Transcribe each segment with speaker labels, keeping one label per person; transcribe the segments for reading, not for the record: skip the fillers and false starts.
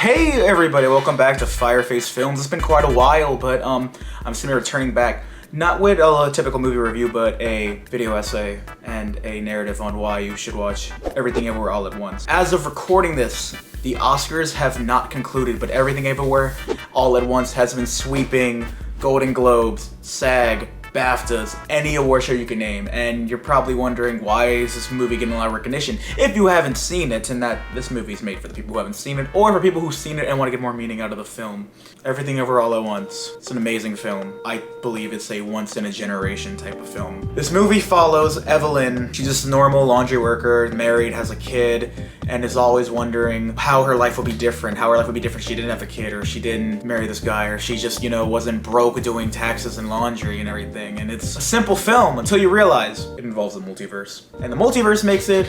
Speaker 1: Hey everybody, welcome back to Fireface Films. It's been quite a while, but I'm Samir returning back, not with a typical movie review, but a video essay and a narrative on why you should watch Everything Everywhere All at Once. As of recording this, the Oscars have not concluded, but Everything Everywhere All at Once has been sweeping Golden Globes, SAG, BAFTAs, any award show you can name, and you're probably wondering why is this movie getting a lot of recognition if you haven't seen it, and that this movie is made for the people who haven't seen it, or for people who've seen it and want to get more meaning out of the film. Everything Everywhere All at Once. It's an amazing film. I believe it's a once-in-a-generation type of film. This movie follows Evelyn. She's just a normal laundry worker, married, has a kid, and is always wondering how her life will be different, she didn't have a kid, or she didn't marry this guy, or she just, wasn't broke doing taxes and laundry and everything. And it's a simple film until you realize it involves the multiverse. And the multiverse makes it,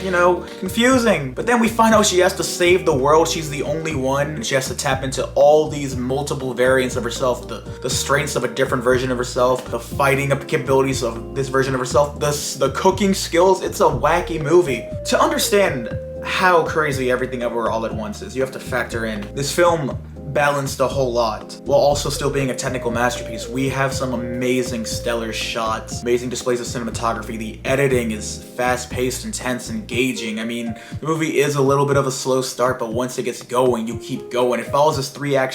Speaker 1: confusing. But then we find out she has to save the world. She's the only one. And she has to tap into all these multiple variants of herself, the strengths of a different version of herself, the fighting capabilities of this version of herself, the cooking skills. It's a wacky movie. To understand how crazy Everything Everywhere All at Once is, you have to factor in this film balanced a whole lot while also still being a technical masterpiece. We have some amazing stellar shots, amazing displays of cinematography. The editing is fast-paced, intense, engaging. I mean, the movie is a little bit of a slow start, but once it gets going, you keep going. It follows this three-act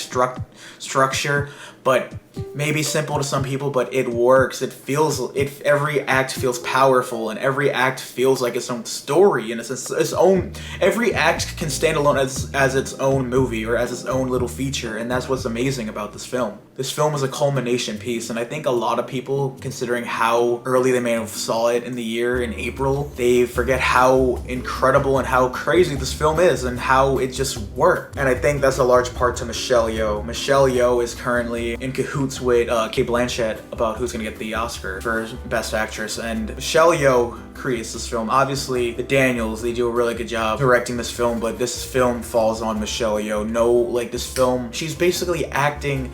Speaker 1: structure, but maybe simple to some people, but it works. Every act feels powerful, and every act feels like its own story, and every act can stand alone as its own movie or as its own little feature, and that's what's amazing about this film. This film is a culmination piece, and I think a lot of people, considering how early they may have saw it in the year, in April, they forget how incredible and how crazy this film is and how it just worked. And I think that's a large part to Michelle Yeoh. Michelle Yeoh is currently in cahoots with Cate Blanchett about who's gonna get the Oscar for Best Actress, and Michelle Yeoh creates this film. Obviously, the Daniels, they do a really good job directing this film, but this film falls on Michelle Yeoh. This film, she's basically acting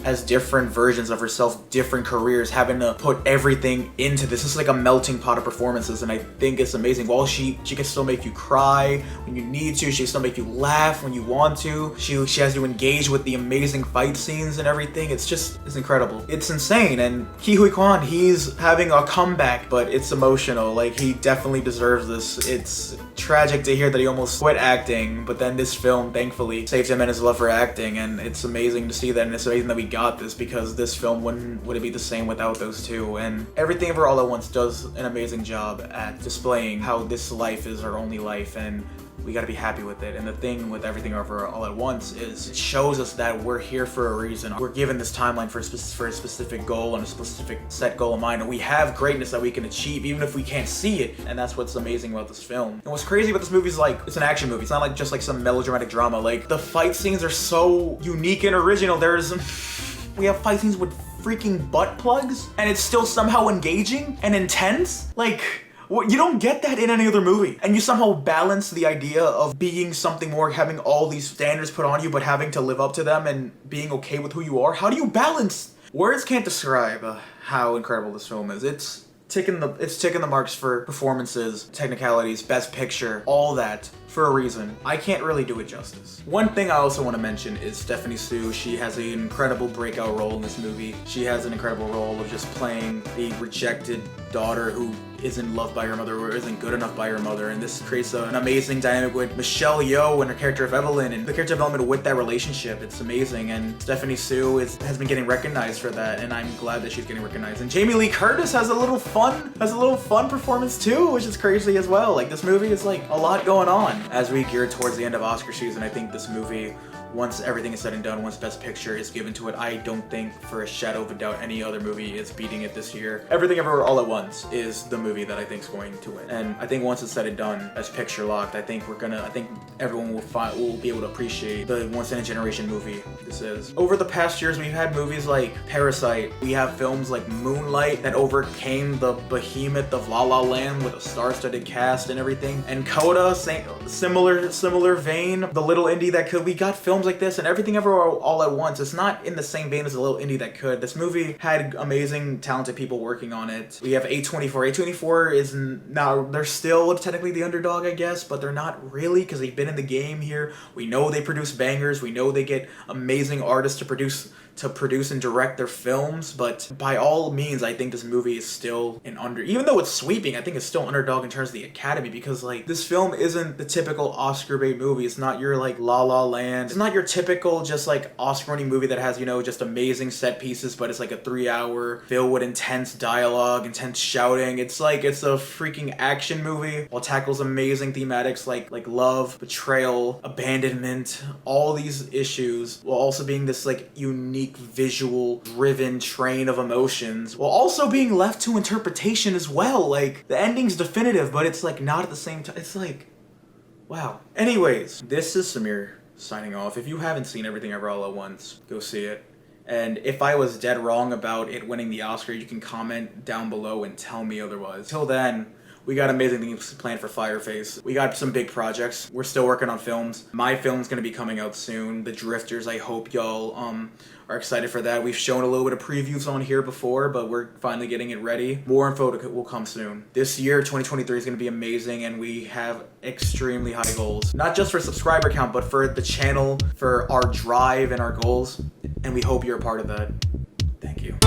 Speaker 1: as different versions of herself, different careers, having to put everything into this. It's like a melting pot of performances, and I think it's amazing. While she can still make you cry when you need to, she can still make you laugh when you want to. She has you engage with the amazing fight scenes and everything. It's incredible. It's insane, and Ke Huy Quan, he's having a comeback, but it's emotional. He definitely deserves this. It's tragic to hear that he almost quit acting, but then this film thankfully saved him and his love for acting, and it's amazing to see that, and it's amazing that we got this, because this film wouldn't be the same without those two. And Everything Everywhere All at Once does an amazing job at displaying how this life is our only life, and we gotta be happy with it. And the thing with Everything Everywhere All at Once is it shows us that we're here for a reason. We're given this timeline for a specific goal and a specific set goal in mind, and we have greatness that we can achieve even if we can't see it. And that's what's amazing about this film. And what's crazy about this movie is it's an action movie. It's not just some melodramatic drama. The fight scenes are so unique and original. We have fight scenes with freaking butt plugs, and it's still somehow engaging and intense. You don't get that in any other movie. And you somehow balance the idea of being something more, having all these standards put on you, but having to live up to them and being okay with who you are. How do you balance? Words can't describe how incredible this film is. It's ticking the marks for performances, technicalities, best picture, all that, for a reason. I can't really do it justice. One thing I also want to mention is Stephanie Hsu. She has an incredible breakout role in this movie. She has an incredible role of just playing the rejected daughter who isn't loved by her mother or isn't good enough by her mother, and this creates an amazing dynamic with Michelle Yeoh and her character of Evelyn, and the character development with that relationship. It's amazing, and Stephanie Hsu has been getting recognized for that, and I'm glad that she's getting recognized. And Jamie Lee Curtis has a little fun performance too, which is crazy as well. This movie is a lot going on. As we gear towards the end of Oscar season, I think this movie, once everything is said and done, once Best Picture is given to it, I don't think for a shadow of a doubt any other movie is beating it this year. Everything Everywhere All at Once is the movie that I think is going to win. And I think once it's said and done, as picture locked, I think everyone will be able to appreciate the once-in-a-generation movie this is. Over the past years, we've had movies like Parasite. We have films like Moonlight that overcame the behemoth of La La Land with a star-studded cast and everything. And Coda, similar vein, The Little Indie That Could. We got films like this and Everything Everywhere All at Once. It's not in the same vein as The Little Indie That Could. This movie had amazing, talented people working on it. We have A24. A24 is now, they're still technically the underdog, I guess, but they're not really because they've been in the game here. We know they produce bangers. We know they get amazing artists to produce and direct their films, but by all means, I think this movie is still even though it's sweeping, I think it's still underdog in terms of the Academy, because like this film isn't the typical Oscar bait movie. It's not your like La La Land. It's not your typical just like Oscar-winning movie that has, you know, just amazing set pieces, but it's like a 3-hour filled with intense dialogue, intense shouting. It's a freaking action movie while tackles amazing thematics like love, betrayal, abandonment, all these issues, while also being this like unique visual driven train of emotions, while also being left to interpretation as well. Like the ending's definitive, but it's like not at the same time. It's like, wow. Anyways, this is Samir signing off. If you haven't seen Everything Ever All at Once, go see it. And if I was dead wrong about it winning the Oscar, you can comment down below and tell me otherwise. Till then, we got amazing things planned for Fireface. We got some big projects. We're still working on films. My film's gonna be coming out soon. The Drifters, I hope y'all are excited for that. We've shown a little bit of previews on here before, but we're finally getting it ready. More info will come soon. This year, 2023, is gonna be amazing, and we have extremely high goals. Not just for subscriber count, but for the channel, for our drive and our goals, and we hope you're a part of that. Thank you.